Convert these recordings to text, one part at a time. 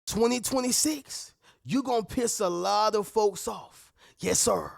2026, you going to piss a lot of folks off. Yes, sir.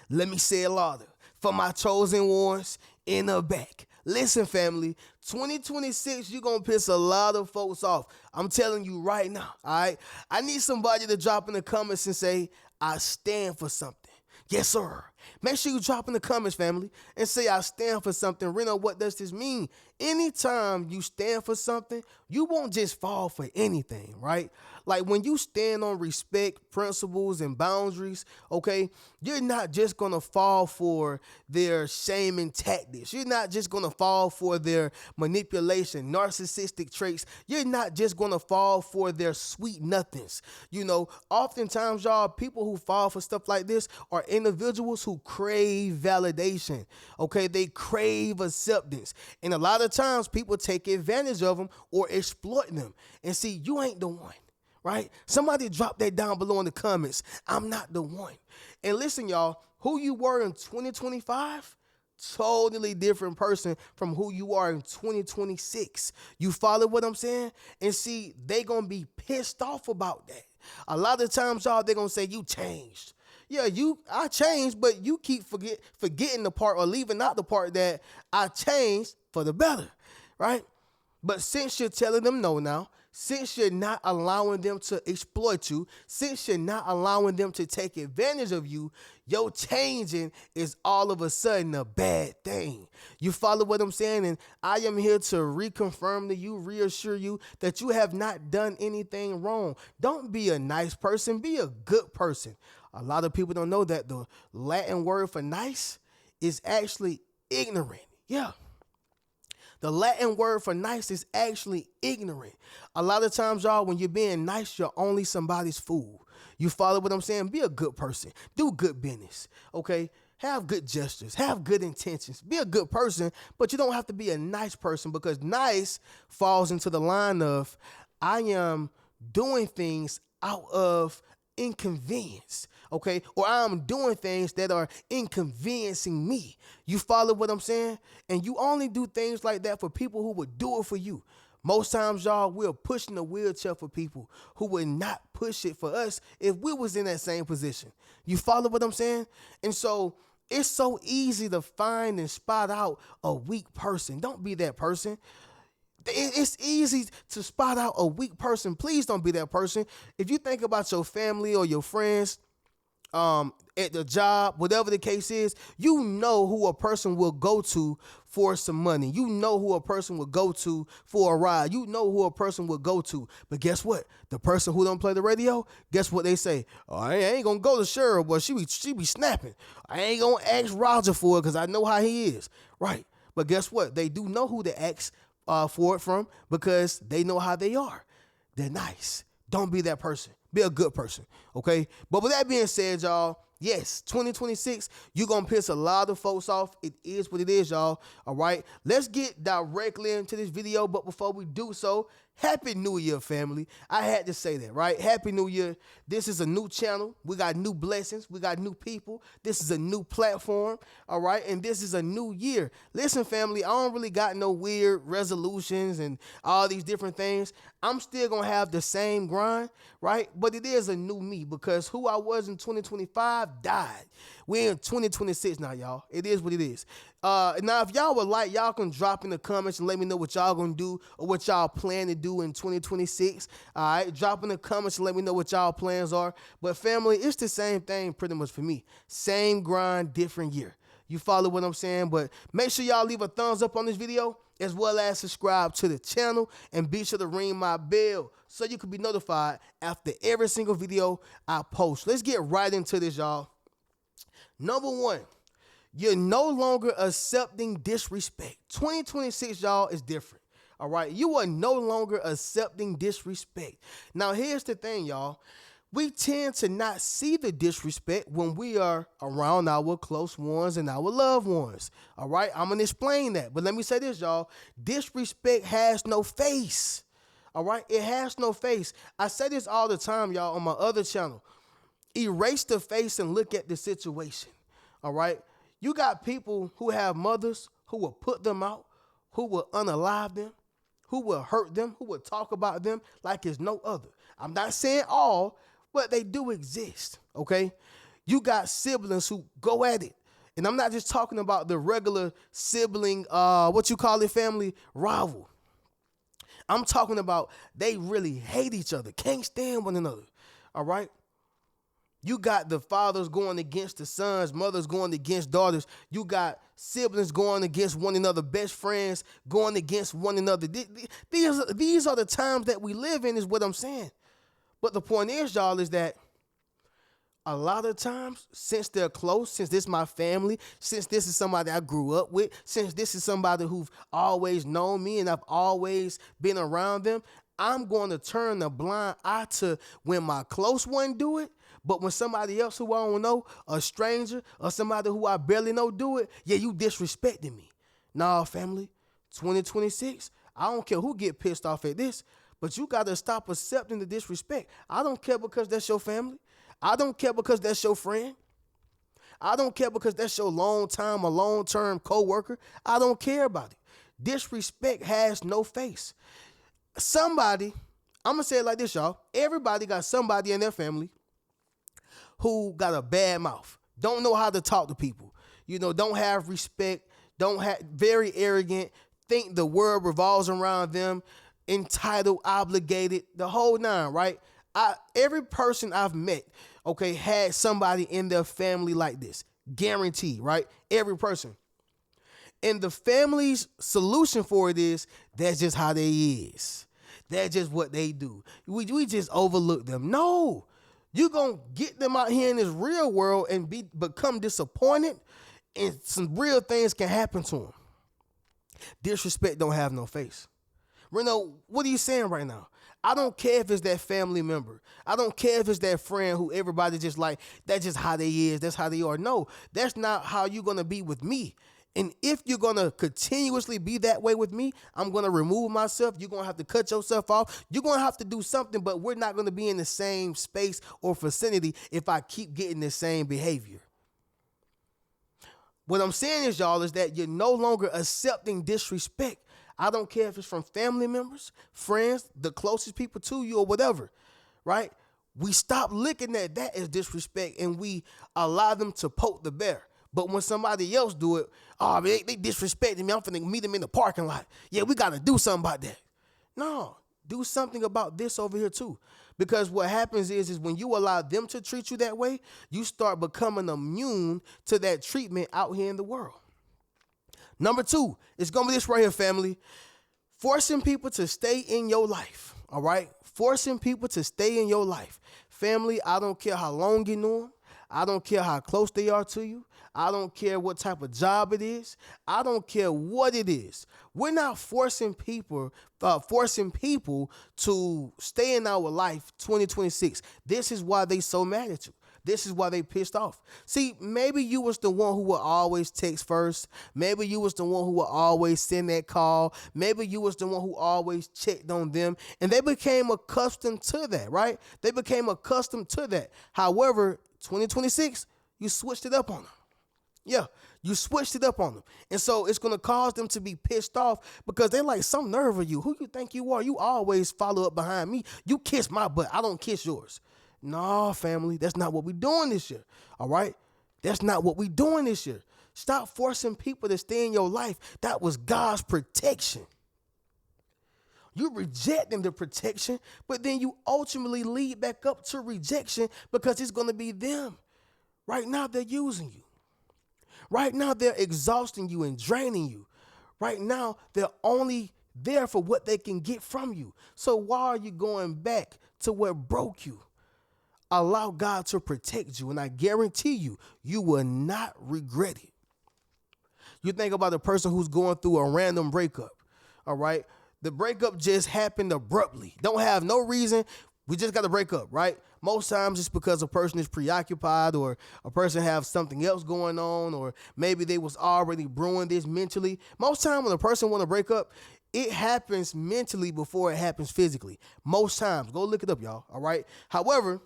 Let me say a lot of. For my chosen ones in the back. Listen, family, 2026, you're going to piss a lot of folks off. I'm telling you right now, all right? I need somebody to drop in the comments and say, I stand for something. Yes, sir. Make sure you drop in the comments, family, and say, I stand for something. Reno, what does this mean? Anytime you stand for something, you won't just fall for anything, right? Like when you stand on respect, principles, and boundaries, okay, you're not just going to fall for their shaming tactics. You're not just going to fall for their manipulation, narcissistic traits. You're not just going to fall for their sweet nothings. You know, oftentimes, y'all, people who fall for stuff like this are individuals who crave validation, okay? They crave acceptance. And a lot of times, people take advantage of them or exploit them. And see, you ain't the one. Right? Somebody drop that down below in the comments. I'm not the one. And listen, y'all, who you were in 2025, totally different person from who you are in 2026. You follow what I'm saying? And see, they going to be pissed off about that. A lot of times, y'all, they're going to say, you changed. Yeah, I changed, but you keep forgetting the part or leaving out the part that I changed for the better, right? But since you're telling them no now, since you're not allowing them to exploit you, since you're not allowing them to take advantage of you, your changing is all of a sudden a bad thing. You follow what I'm saying? And I am here to reconfirm to you, reassure you that you have not done anything wrong. Don't be a nice person, be a good person. A lot of people don't know that the Latin word for nice is actually ignorant. Yeah. The Latin word for nice is actually ignorant. A lot of times, y'all, when you're being nice, you're only somebody's fool. You follow what I'm saying? Be a good person. Do good business, okay? Have good gestures. Have good intentions. Be a good person, but you don't have to be a nice person because nice falls into the line of I am doing things out of inconvenience, okay? Or I'm doing things that are inconveniencing me. You follow what I'm saying? And you only do things like that for people who would do it for you. Most times, y'all, we're pushing the wheelchair for people who would not push it for us if we was in that same position. You follow what I'm saying? And so it's so easy to find and spot out a weak person. Don't be that person. It's easy to spot out a weak person. Please don't be that person. If you think about your family or your friends at the job, whatever the case is, you know who a person will go to for some money. You know who a person will go to for a ride. You know who a person will go to. But guess what? The person who don't play the radio, guess what they say? Oh, I ain't going to go to Cheryl, but she be snapping. I ain't going to ask Roger for it because I know how he is. Right. But guess what? They do know who to ask for it from because they know how they are. They're nice. Don't be that person. Be a good person, okay? But with that being said, y'all, yes, 2026, you're going to piss a lot of folks off. It is what it is, y'all, all right? Let's get directly into this video, but before we do so, Happy New Year, family. I had to say that, right? Happy New Year. This is a new channel. We got new blessings. We got new people. This is a new platform, all right? And this is a new year. Listen, family, I don't really got no weird resolutions and all these different things. I'm still going to have the same grind, right? But it is a new me because who I was in 2025 died. We're in 2026 now, y'all. It is what it is. Now, if y'all would like, y'all can drop in the comments and let me know what y'all gonna do or what y'all plan to do in 2026. All right, drop in the comments and let me know what y'all plans are. But family, it's the same thing pretty much for me. Same grind, different year. You follow what I'm saying? But make sure y'all leave a thumbs up on this video as well as subscribe to the channel and be sure to ring my bell so you can be notified after every single video I post. Let's get right into this, y'all. Number one. You're no longer accepting disrespect. 2026, y'all, is different. All right. You are no longer accepting disrespect. Now, here's the thing, y'all. We tend to not see the disrespect when we are around our close ones and our loved ones. All right. I'm going to explain that. But let me say this, y'all. Disrespect has no face. All right. It has no face. I say this all the time, y'all, on my other channel. Erase the face and look at the situation. All right. You got people who have mothers who will put them out, who will unalive them, who will hurt them, who will talk about them like it's no other. I'm not saying all, but they do exist, okay? You got siblings who go at it. And I'm not just talking about the regular sibling, family rival. I'm talking about they really hate each other, can't stand one another, all right? You got the fathers going against the sons, mothers going against daughters. You got siblings going against one another, best friends going against one another. These are the times that we live in, is what I'm saying. But the point is, y'all, is that a lot of times, since they're close, since this is my family, since this is somebody I grew up with, since this is somebody who've always known me and I've always been around them, I'm going to turn a blind eye to when my close one do it. But when somebody else who I don't know, a stranger or somebody who I barely know do it, yeah, you disrespecting me. Nah, family, 2026, I don't care who get pissed off at this, but you got to stop accepting the disrespect. I don't care because that's your family. I don't care because that's your friend. I don't care because that's your long-term co-worker. I don't care about it. Disrespect has no face. Somebody, I'm going to say it like this, y'all. Everybody got somebody in their family who got a bad mouth, don't know how to talk to people, don't have respect, very arrogant, think the world revolves around them, entitled, obligated, the whole nine, right? Every person I've met, okay, had somebody in their family like this, guaranteed, right? Every person. And the family's solution for it is, that's just how they is. That's just what they do. We just overlook them. No. You're going to get them out here in this real world and become disappointed, and some real things can happen to them. Disrespect don't have no face. Reno, what are you saying right now? I don't care if it's that family member. I don't care if it's that friend who everybody just like, that's just how they is, that's how they are. No, that's not how you're going to be with me. And if you're going to continuously be that way with me, I'm going to remove myself. You're going to have to cut yourself off. You're going to have to do something, but we're not going to be in the same space or vicinity if I keep getting the same behavior. What I'm saying is, y'all, is that you're no longer accepting disrespect. I don't care if it's from family members, friends, the closest people to you or whatever, right? We stop looking at that as disrespect and we allow them to poke the bear. But when somebody else do it, oh, they disrespecting me, I'm finna meet them in the parking lot. Yeah, we got to do something about that. No, do something about this over here too. Because what happens is when you allow them to treat you that way, you start becoming immune to that treatment out here in the world. Number 2, it's going to be this right here, family. Forcing people to stay in your life, all right? Forcing people to stay in your life. Family, I don't care how long you know them. I don't care how close they are to you. I don't care what type of job it is. I don't care what it is. We're not forcing people to stay in our life 2026. This is why they so mad at you. This is why they pissed off. See, maybe you was the one who would always text first. Maybe you was the one who would always send that call. Maybe you was the one who always checked on them. And they became accustomed to that, right? They became accustomed to that. However, 2026, you switched it up on them. Yeah, you switched it up on them. And so it's going to cause them to be pissed off because they're like, some nerve of you. Who you think you are? You always follow up behind me. You kiss my butt. I don't kiss yours. No, family, that's not what we're doing this year, all right? That's not what we're doing this year. Stop forcing people to stay in your life. That was God's protection. You rejecting the protection, but then you ultimately lead back up to rejection because it's going to be them. Right now, they're using you. Right now, they're exhausting you and draining you. Right now, they're only there for what they can get from you. So why are you going back to what broke you? Allow God to protect you, and I guarantee you, you will not regret it. You think about a person who's going through a random breakup, all right? The breakup just happened abruptly. Don't have no reason. We just got to break up, right? Most times it's because a person is preoccupied or a person has something else going on, or maybe they was already brewing this mentally. Most time when a person want to break up, it happens mentally before it happens physically. Most times. Go look it up, y'all, all right? However,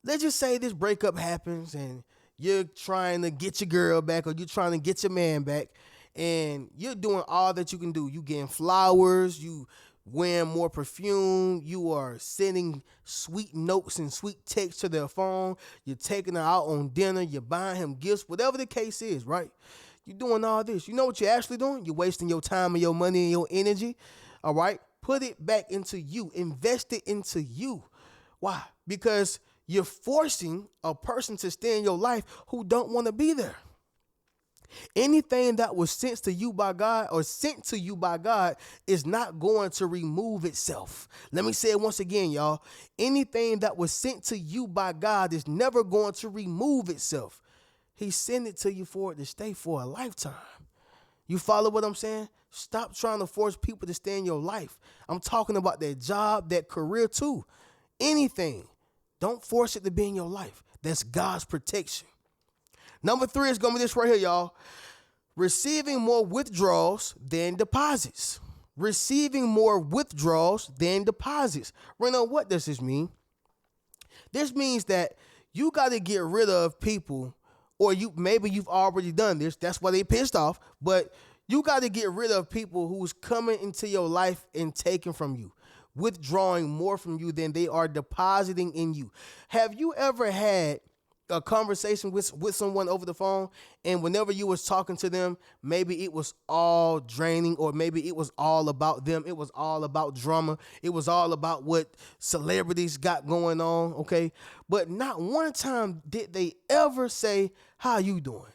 let's just say this breakup happens and you're trying to get your girl back or you're trying to get your man back and you're doing all that you can do. You getting flowers, you wearing more perfume, you are sending sweet notes and sweet texts to their phone, you're taking her out on dinner, you're buying him gifts, whatever the case is, right? You're doing all this. You know what you're actually doing? You're wasting your time and your money and your energy, all right? Put it back into you. Invest it into you. Why? Because you're forcing a person to stay in your life who don't want to be there. Anything that was sent to you by God or sent to you by God is not going to remove itself. Let me say it once again, y'all. Anything that was sent to you by God is never going to remove itself. He sent it to you for it to stay for a lifetime. You follow what I'm saying? Stop trying to force people to stay in your life. I'm talking about that job, that career too. Anything. Don't force it to be in your life. That's God's protection. Number 3 is going to be this right here, y'all. Receiving more withdrawals than deposits. Receiving more withdrawals than deposits. Reno, what does this mean? This means that you got to get rid of people, or maybe you've already done this. That's why they pissed off. But you got to get rid of people who's coming into your life and taking from you, withdrawing more from you than they are depositing in you. Have you ever had a conversation with someone over the phone, and whenever you was talking to them, maybe it was all draining, or maybe it was all about them, it was all about drama, it was all about what celebrities got going on, okay? But not one time did they ever say, how you doing?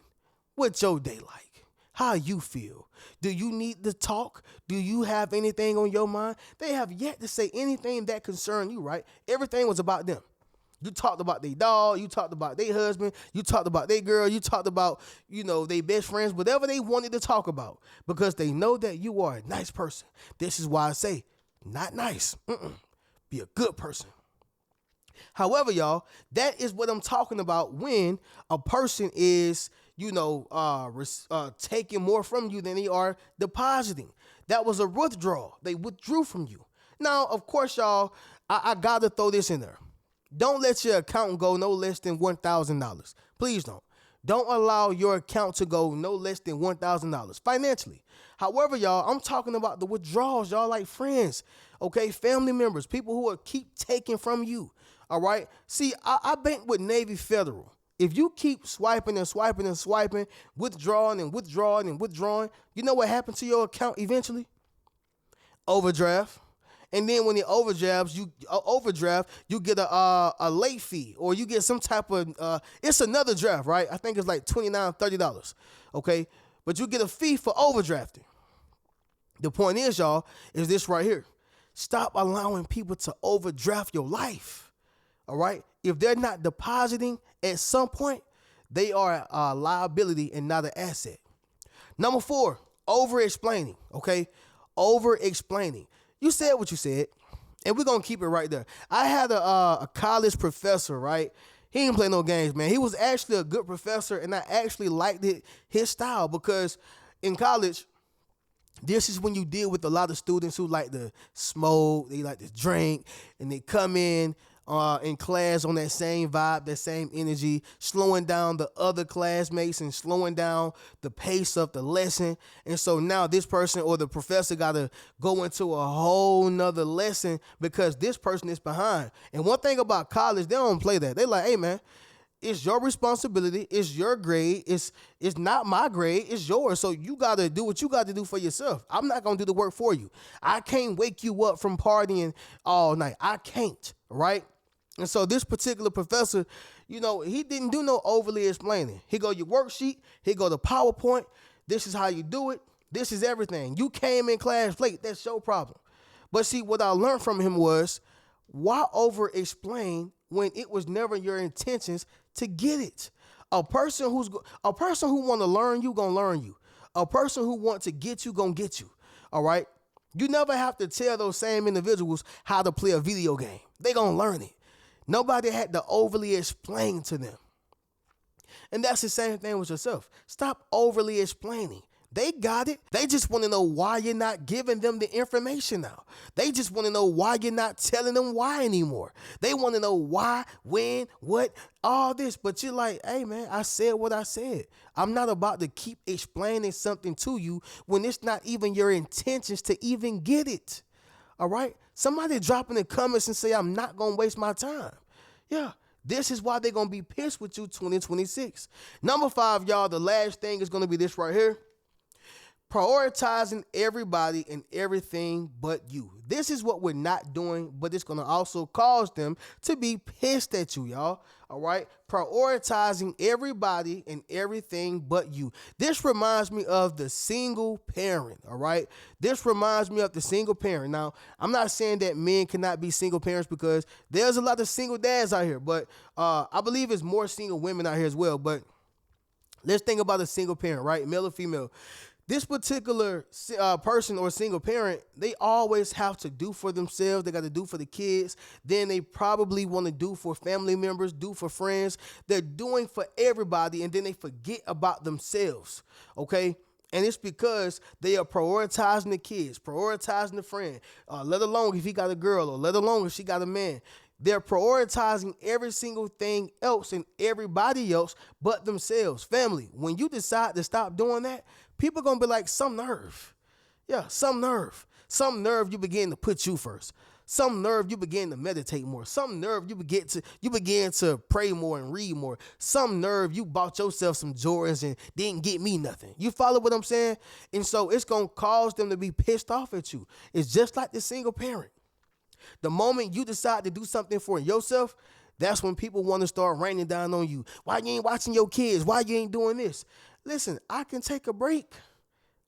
What's your day like? How you feel? Do you need to talk? Do you have anything on your mind? They have yet to say anything that concerned you, right? Everything was about them. You talked about their dog, you talked about their husband, you talked about their girl, you talked about, their best friends, whatever they wanted to talk about, because they know that you are a nice person. This is why I say, not nice. Be a good person. However, y'all, that is what I'm talking about when a person is, taking more from you than they are depositing. That was a withdrawal. They withdrew from you. Now, of course, y'all, I got to throw this in there. Don't let your account go no less than $1,000. Please don't. Don't allow your account to go no less than $1,000 financially. However, y'all, I'm talking about the withdrawals, y'all, like friends, okay, family members, people who will keep taking from you, all right? See, I bank with Navy Federal. If you keep swiping and swiping and swiping, withdrawing and withdrawing and withdrawing, you know what happens to your account eventually? Overdraft. And then when it overdrafts, you get a late fee, or you get some type of, it's another draft, right? I think it's like $29, $30, okay? But you get a fee for overdrafting. The point is, y'all, is this right here. Stop allowing people to overdraft your life, all right? If they're not depositing at some point, they are a liability and not an asset. Number 4, over-explaining, okay? Over-explaining. You said what you said, and we're going to keep it right there. I had a college professor, right? He didn't play no games, man. He was actually a good professor, and I actually liked his style, because in college, this is when you deal with a lot of students who like to smoke, they like to drink, and they come in class on that same vibe, that same energy, slowing down the other classmates and slowing down the pace of the lesson. And so now this person or the professor got to go into a whole nother lesson because this person is behind. And one thing about college, they don't play that. They like, hey, man, it's your responsibility. It's your grade. It's not my grade. It's yours. So you got to do what you got to do for yourself. I'm not going to do the work for you. I can't wake you up from partying all night. I can't, right? And so this particular professor, he didn't do no overly explaining. He go your worksheet. He go the PowerPoint. This is how you do it. This is everything. You came in class late. That's your problem. But see, what I learned from him was, why over-explain when it was never your intentions to get it? A person who want to learn you, gonna learn you. A person who want to get you, gonna get you. All right? You never have to tell those same individuals how to play a video game. They gonna learn it. Nobody had to overly explain to them. And that's the same thing with yourself. Stop overly explaining. They got it. They just want to know why you're not giving them the information now. They just want to know why you're not telling them why anymore. They want to know why, when, what, all this. But you're like, hey, man, I said what I said. I'm not about to keep explaining something to you when it's not even your intentions to even get it. All right? Somebody drop in the comments and say, I'm not going to waste my time. Yeah. This is why they're going to be pissed with you 2026. Number 5, y'all, the last thing is going to be this right here. Prioritizing everybody and everything but you. This is what we're not doing, but it's going to also cause them to be pissed at you, y'all. All right? Prioritizing everybody and everything but you. This reminds me of the single parent, all right? This reminds me of the single parent. Now, I'm not saying that men cannot be single parents because there's a lot of single dads out here, but I believe it's more single women out here as well. But let's think about a single parent, right? Male or female. This particular person or single parent, they always have to do for themselves. They got to do for the kids. Then they probably want to do for family members, do for friends. They're doing for everybody, and then they forget about themselves, okay? And it's because they are prioritizing the kids, prioritizing the friend, let alone if he got a girl or let alone if she got a man. They're prioritizing every single thing else and everybody else but themselves. Family, when you decide to stop doing that, people are going to be like, some nerve. Yeah, some nerve. Some nerve you begin to put you first. Some nerve you begin to meditate more. Some nerve you begin to pray more and read more. Some nerve you bought yourself some Jordans and didn't get me nothing. You follow what I'm saying? And so it's going to cause them to be pissed off at you. It's just like the single parent. The moment you decide to do something for yourself, that's when people want to start raining down on you. Why you ain't watching your kids? Why you ain't doing this? Listen, I can take a break.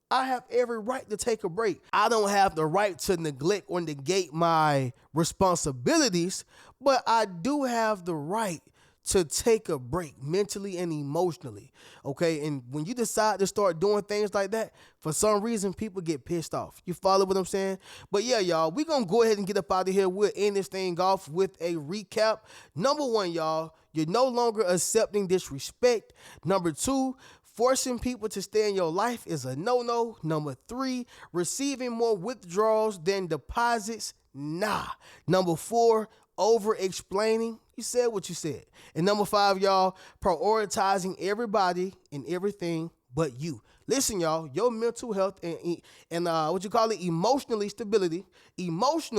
I have every right to take a break. I don't have the right to neglect or negate my responsibilities, but I do have the right to take a break mentally and emotionally, okay? And when you decide to start doing things like that, for some reason, people get pissed off. You follow what I'm saying? But yeah, y'all, we're going to go ahead and get up out of here. We'll end this thing off with a recap. Number 1, y'all, you're no longer accepting disrespect. Number 2, forcing people to stay in your life is a no-no. Number 3, receiving more withdrawals than deposits. Nah. Number 4, over-explaining. You said what you said. And number 5, y'all, prioritizing everybody and everything but you. Listen, y'all, your mental health and emotional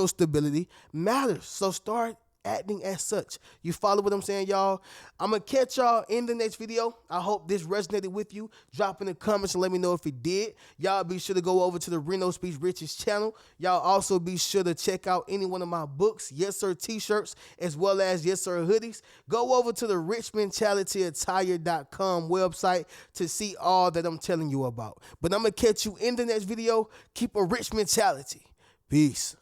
stability matters. So start acting as such. You follow what I'm saying, y'all? I'm going to catch y'all in the next video. I hope this resonated with you. Drop in the comments and let me know if it did. Y'all be sure to go over to the Reno Speaks Riches channel. Y'all also be sure to check out any one of my books, Yes Sir t-shirts, as well as Yes Sir hoodies. Go over to the richmentalityattire.com website to see all that I'm telling you about. But I'm going to catch you in the next video. Keep a rich mentality. Peace.